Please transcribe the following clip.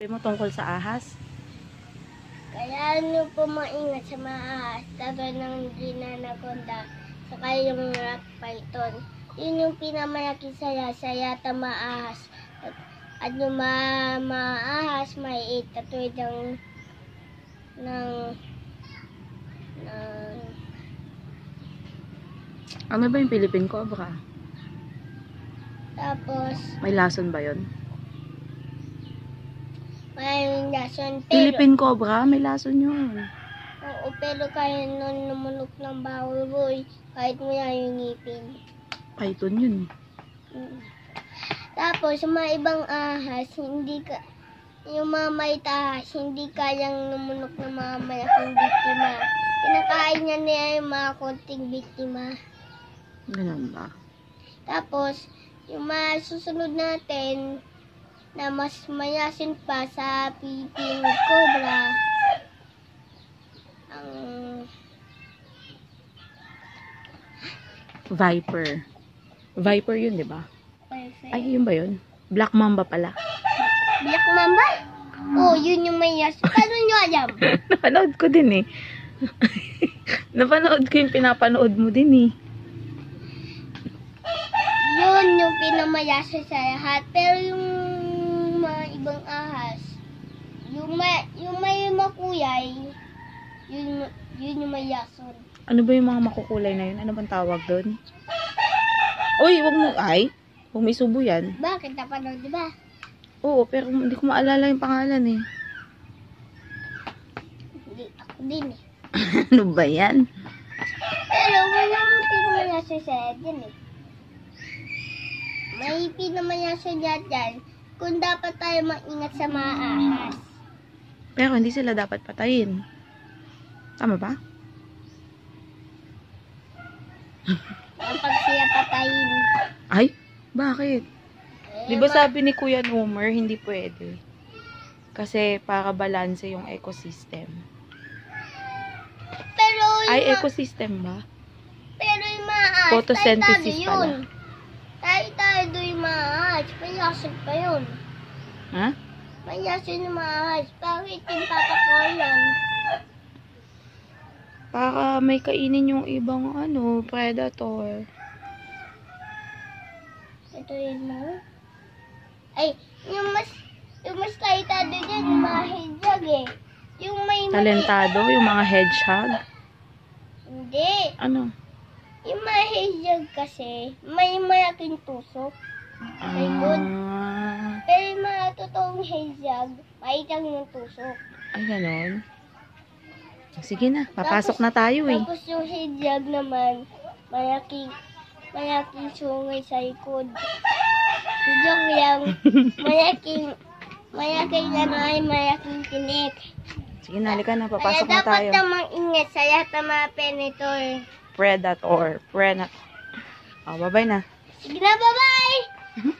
sabi mo tungkol sa ahas? Kaya nyo po maingat sa mga ahas, katulad ng ginanaconda, saka yung rock python. Yun yung pinamayakin saya tamaahas. At yung maahas, may katulad ng Ano ba yung Philippine Cobra? tapos, May lason ba yun? mayroong lason. Pero, Philippine Cobra? May lason yun. oo, pero kaya nun lumunok ng bawal boy, kahit mo yan yung ngipin. Python yun. Tapos, yung mga ibang ahas, yung mga may ahas, hindi kayang lumunok ng mga malaking biktima. Kinakain niya yung mga konting biktima. Ganun ba? Tapos, yung mga susunod natin, na mas mayasin pa sa Philippine Cobra, ang Viper. Viper yun, di ba? perfect. Ay, yun ba yun? Black Mamba pala. Black Mamba? Oh, yun yung mayasin. Paano nyo alam? Napanood ko din eh. Napanood ko yung pinapanood mo din eh. Yun yung pinamayasin sa lahat. Pero yung mga ibang ahas, yung may makuyay, yun yung mayason. Ano ba yung mga makukulay na yun? Ano bang tawag doon? Uy, wag mo, huwag may subo yan. Bakit napanood, di ba? Oo, pero hindi ko maalala yung pangalan eh. Hindi, ako din eh. Ano ba yan? Pero wala mong pinamayasin sa lahat yan eh. May pinamayasin dyan kung dapat tayo maingat sa mga ahas. Pero hindi sila dapat patayin. Tama ba? Kapag siya patayin. Ay, bakit? Di ba sabi ni Kuya Numer, hindi pwede. Kasi para balanse yung ecosystem. Pero Ay, ecosystem ba? Pero yung mga ahas, Photosynthesis tayo yun. Tayo doon yung mga ahas. Mayasin pa yun. Ha? Mayasin yung mga ahas. Bakit yung papakawalan? Para may kainin yung ibang predator. Ito yun mo. Ay, yung mas taitado dyan, yung mga hedgehog eh. Yung may Talentado, yung mga hedgehog. Hindi. Ano? Yung mga hedgehog kasi, may malaking tusok. May good. Pero yung mga totoong hedgehog, maitang yung tusok. Ay, ganon. Sige na, papasok na tayo eh. Tapos yung hedgehog naman, malaking sungay sa likod. Joke lang, malaking tinik. Sige na, halika na, papasok na Kaya tayo. dapat namang ingat sa lahat ng mga predator. Predator. Oh, bye-bye na. Sige na, bye-bye!